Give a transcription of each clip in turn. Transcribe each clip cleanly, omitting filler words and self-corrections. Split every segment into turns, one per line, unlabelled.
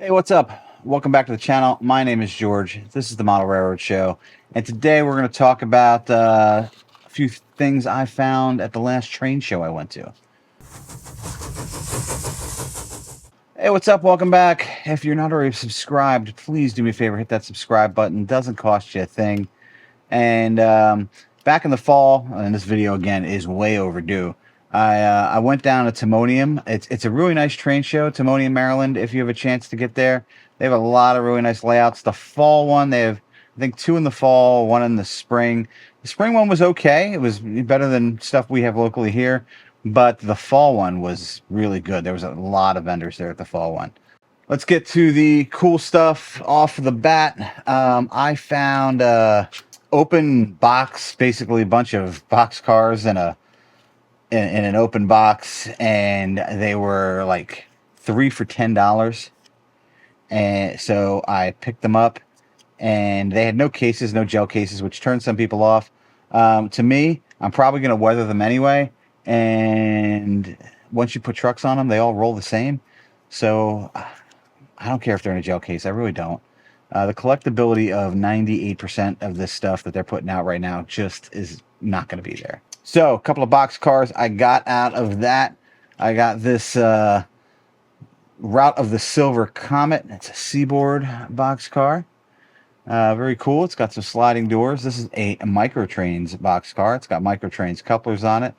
Hey, what's up? Welcome back to the channel. My name is George. This is the Model Railroad Show. And today we're going to talk about a few things I found at the last train show I went to. Hey, what's up? Welcome back. If you're not already subscribed, please do me a favor, hit that subscribe button. Doesn't cost you a thing. And back in the fall, and this video again is way overdue, I went down to Timonium. It's a really nice train show, Timonium, Maryland. If you have a chance to get there, they have a lot of really nice layouts. The fall one, they have, I think, 2 in the fall, 1 in the spring. The spring one was okay. It was better than stuff we have locally here, but the fall one was really good. There was a lot of vendors there at the fall one. Let's get to the cool stuff off the bat. I found open box, basically a bunch of box cars in an open box, and they were like 3 for $10. And so I picked them up, and they had no cases, no gel cases, which turned some people off. To me, I'm probably going to weather them anyway, and once you put trucks on them, they all roll the same. So I don't care if they're in a gel case. I really don't. The collectability of 98% of this stuff that they're putting out right now just is not going to be there. So a couple of box cars I got out of that. I got this Route of the Silver Comet. It's a Seaboard box car. Very cool. It's got some sliding doors. This is a Microtrains box car. It's got Microtrains couplers on it.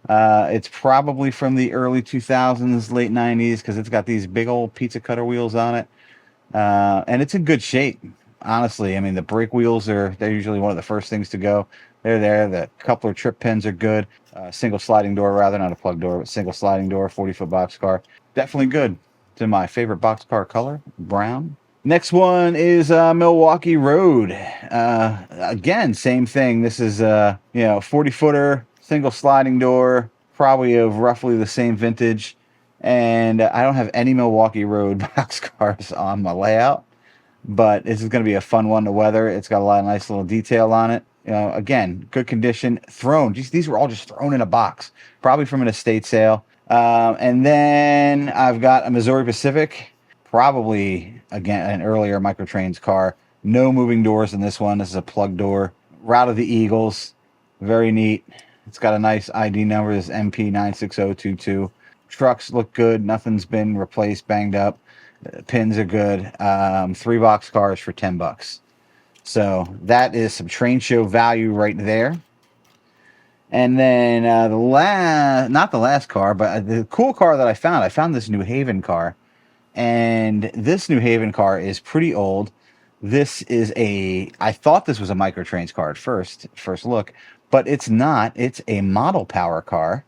It's probably from the early 2000s, late 90s, because it's got these big old pizza cutter wheels on it. And it's in good shape, honestly. I mean, the brake wheels they're usually one of the first things to go. They're there. The coupler trip pins are good. Single sliding door, rather, not a plug door, but single sliding door, 40-foot box car. Definitely good. It's in my favorite box car color, brown. Next one is Milwaukee Road. Again, same thing. This is 40-footer, single sliding door, probably of roughly the same vintage. And I don't have any Milwaukee Road box cars on my layout, but this is going to be a fun one to weather. It's got a lot of nice little detail on it. Again, good condition. Thrown. These were all just thrown in a box, probably from an estate sale. And then I've got a Missouri Pacific, probably, again, an earlier Microtrains car. No moving doors in this one. This is a plug door. Route of the Eagles. Very neat. It's got a nice ID number. This is MP96022. Trucks look good. Nothing's been replaced, banged up. Pins are good. 3 box cars for $10. So that is some train show value right there. And then not the last car, but the cool car that I found this New Haven car. And this New Haven car is pretty old. This is I thought this was a Microtrains car at first look, but it's not. It's a model power car.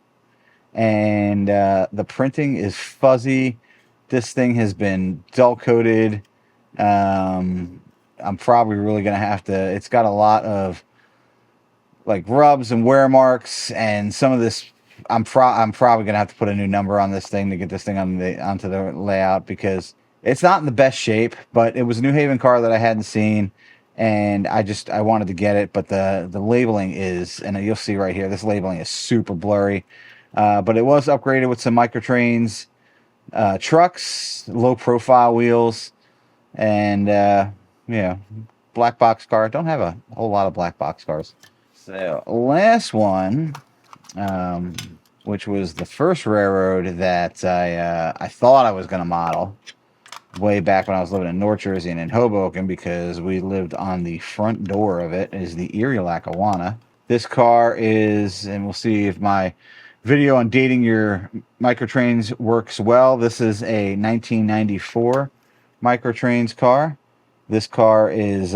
And the printing is fuzzy. This thing has been dull coated. I'm probably really gonna have to. It's got a lot of like rubs and wear marks, and some of this. I'm probably gonna have to put a new number on this thing to get this thing onto the layout, because it's not in the best shape. But it was a New Haven car that I hadn't seen, and I wanted to get it. But the labeling is, and you'll see right here, this labeling is super blurry. But it was upgraded with some Microtrains trucks, low profile wheels, and black box car. Don't have a whole lot of black box cars. So last one, which was the first railroad that I thought I was going to model way back when I was living in North Jersey and in Hoboken, because we lived on the front door of it, is the Erie Lackawanna. This car is, and we'll see if my video on dating your Microtrains works well. This is a 1994 Microtrains car. This car is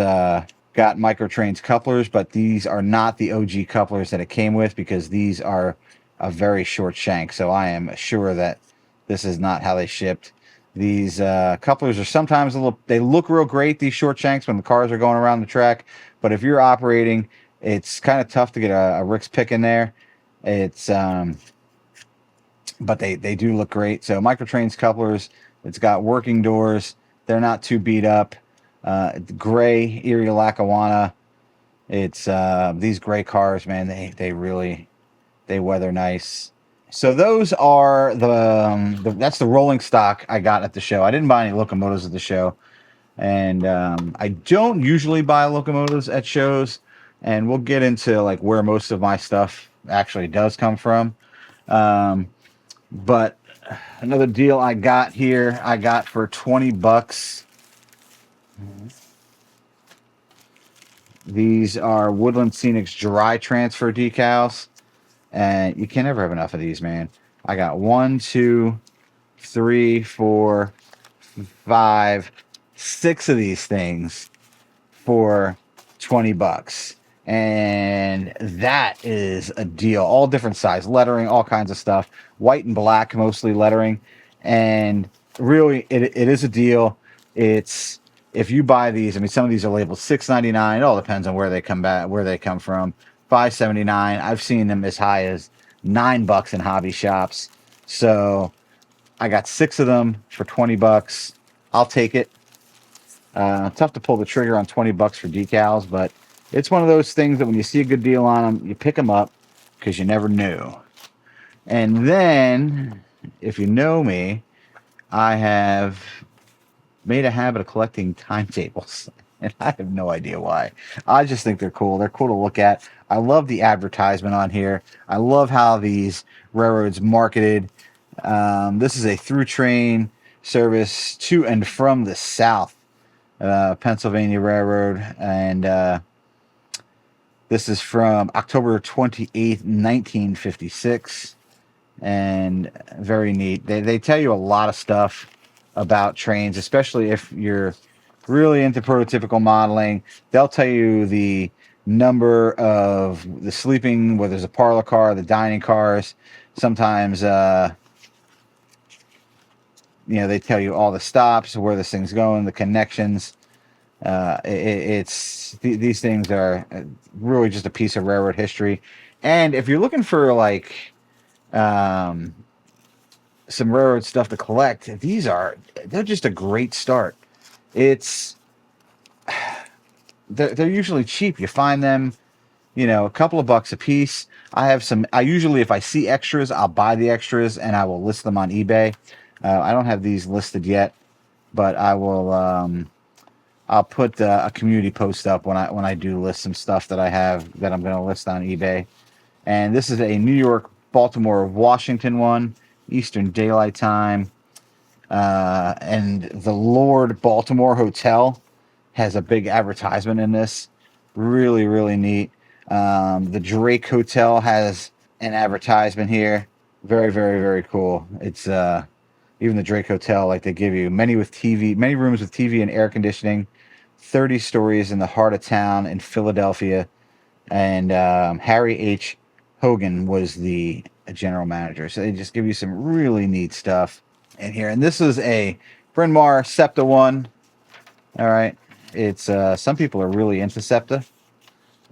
got Microtrains couplers, but these are not the OG couplers that it came with, because these are a very short shank. So I am sure that this is not how they shipped. These couplers are sometimes they look real great, these short shanks, when the cars are going around the track. But if you're operating, it's kind of tough to get a Rick's pick in there. It's but they do look great. So Microtrains couplers. It's got working doors. They're not too beat up. Gray Erie Lackawanna. It's these gray cars, man. They weather nice. So those are that's the rolling stock I got at the show. I didn't buy any locomotives at the show, and I don't usually buy locomotives at shows. And we'll get into like where most of my stuff actually does come from. Um, but another deal I got here, I got for $20. These are Woodland Scenics dry transfer decals, and you can never have enough of these, man. I got 1, 2, 3, 4, 5, 6 of these things for $20. And that is a deal. All different size lettering, all kinds of stuff. White and black, mostly lettering. And really, it is a deal. It's if you buy these, I mean, some of these are labeled $6.99. It all depends on where they come from. $5.79. I've seen them as high as $9 in hobby shops. So I got 6 of them for $20. I'll take it. Tough to pull the trigger on $20 for decals, but it's one of those things that when you see a good deal on them, you pick them up because you never knew. And then, if you know me, I have made a habit of collecting timetables, and I have no idea why. I just think they're cool. They're cool to look at. I love the advertisement on here. I love how these railroads marketed. This is a through train service to and from the South. Pennsylvania Railroad, and this is from October 28th, 1956, and very neat. They tell you a lot of stuff about trains, especially if you're really into prototypical modeling. They'll tell you the number of the sleeping, whether there's a parlor car, the dining cars. Sometimes they tell you all the stops, where this thing's going, the connections. These things are really just a piece of railroad history. And if you're looking for like some railroad stuff to collect, they're just a great start. They're usually cheap. You find them, a couple of bucks a piece. I usually, if I see extras, I'll buy the extras and I will list them on eBay. I don't have these listed yet, but I will. I'll put a community post up when I do list some stuff that I have that I'm going to list on eBay. And this is a New York, Baltimore, Washington one, Eastern Daylight Time. And the Lord Baltimore Hotel has a big advertisement in this. Really, really neat. The Drake Hotel has an advertisement here. Very, very, very cool. It's even the Drake Hotel, like they give you many rooms with TV and air conditioning, 30 stories in the heart of town in Philadelphia. And Harry H. Hogan was the general manager. So they just give you some really neat stuff in here. And this is a Bryn Mawr SEPTA one. All right. It's some people are really into SEPTA.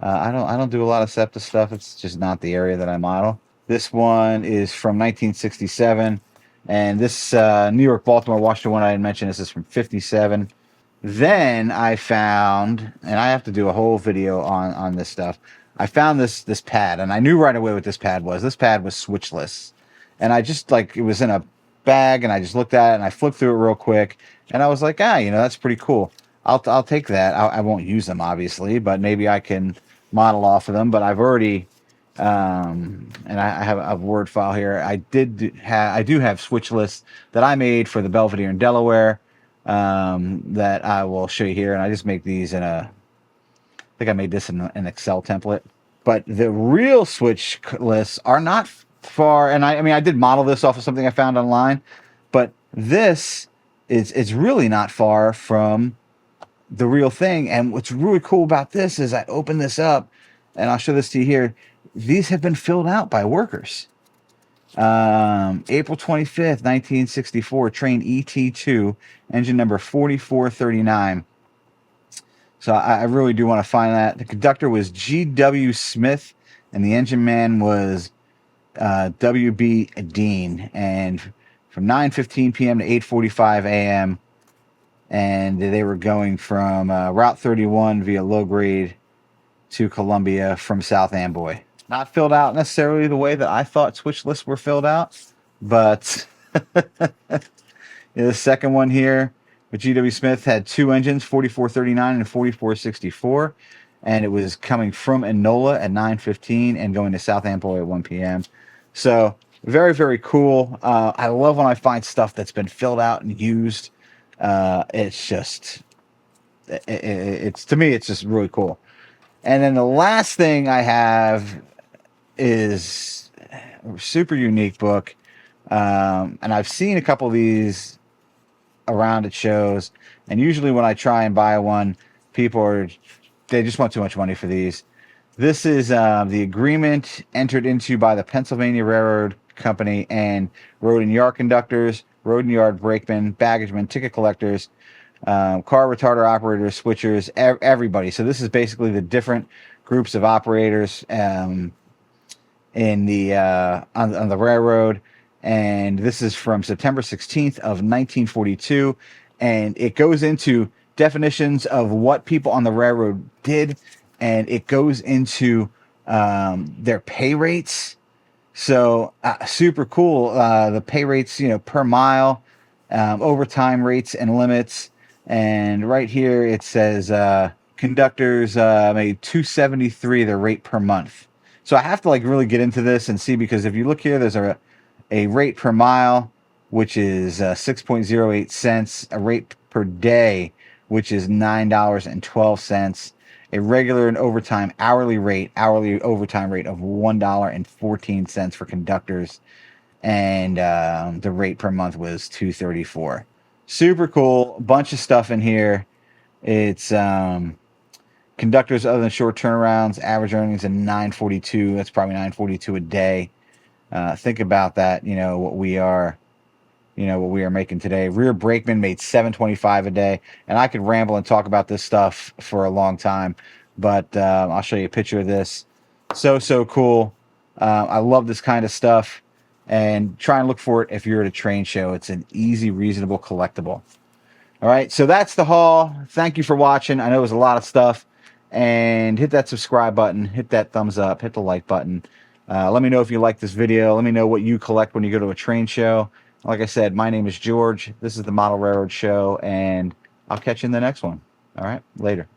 I don't do a lot of SEPTA stuff. It's just not the area that I model. This one is from 1967. And this New York, Baltimore, Washington one I had mentioned, this is from 57. Then I found, and I have to do a whole video on this stuff. I found this pad, and I knew right away what this pad was. This pad was switchless. And I just, it was in a bag, and I just looked at it, and I flipped through it real quick. And I was like, that's pretty could I'll take that. I won't use them, obviously, but maybe I can model off of them. But I've already... and I have a Word file here. I do have switch lists that I made for the Belvedere in Delaware that I will show you here. And I just make these I think I made this in an Excel template. But the real switch lists are not far. And I did model this off of something I found online, but this is really not far from the real thing. And what's really cool about this is I open this up, and I'll show this to you here. These have been filled out by workers. April 25th, 1964, train ET2, engine number 4439. So I really do want to find that. The conductor was G.W. Smith, and the engine man was W.B. Dean. And from 9:15 p.m. to 8:45 a.m., and they were going from Route 31 via low grade to Columbia from South Amboy. Not filled out necessarily the way that I thought switch lists were filled out, but the second one here with GW Smith had two engines, 4439 and 4464, and it was coming from Enola at 9:15 and going to South Amboy at 1 p.m. So very, very cool. I love when I find stuff that's been filled out and used. It's just, it's to me, it's just really cool. And then the last thing I have is a super unique book. And I've seen a couple of these around at shows. And usually when I try and buy one, they just want too much money for these. This is the agreement entered into by the Pennsylvania Railroad Company and road and yard conductors, road and yard brakemen, baggagemen, ticket collectors, car retarder operators, switchers, everybody. So this is basically the different groups of operators in the on the railroad. And this is from September 16th of 1942. And it goes into definitions of what people on the railroad did. And it goes into their pay rates. So super cool. The pay rates, per mile, overtime rates and limits. And right here it says conductors made $273 their rate per month. So I have to really get into this and see, because if you look here, there's a rate per mile, which is 6.08 cents, a rate per day, which is $9.12, a regular and overtime hourly overtime rate of $1.14 for conductors, and the rate per month was $234. Super cool. A bunch of stuff in here. It's conductors other than short turnarounds, average earnings of $942. That's probably $942 a day. Think about that. What we are making today. Rear brakeman made $725 a day, and I could ramble and talk about this stuff for a long time, but I'll show you a picture of this. So cool. I love this kind of stuff, and try and look for it if you're at a train show. It's an easy, reasonable collectible. All right, so that's the haul. Thank you for watching. I know it was a lot of stuff, and hit that subscribe button, hit that thumbs up, hit the like button. Let me know if you like this video. Let me know what you collect when you go to a train show. Like I said, my name is George. This is the Model Railroad Show, and I'll catch you in the next one. All right, later.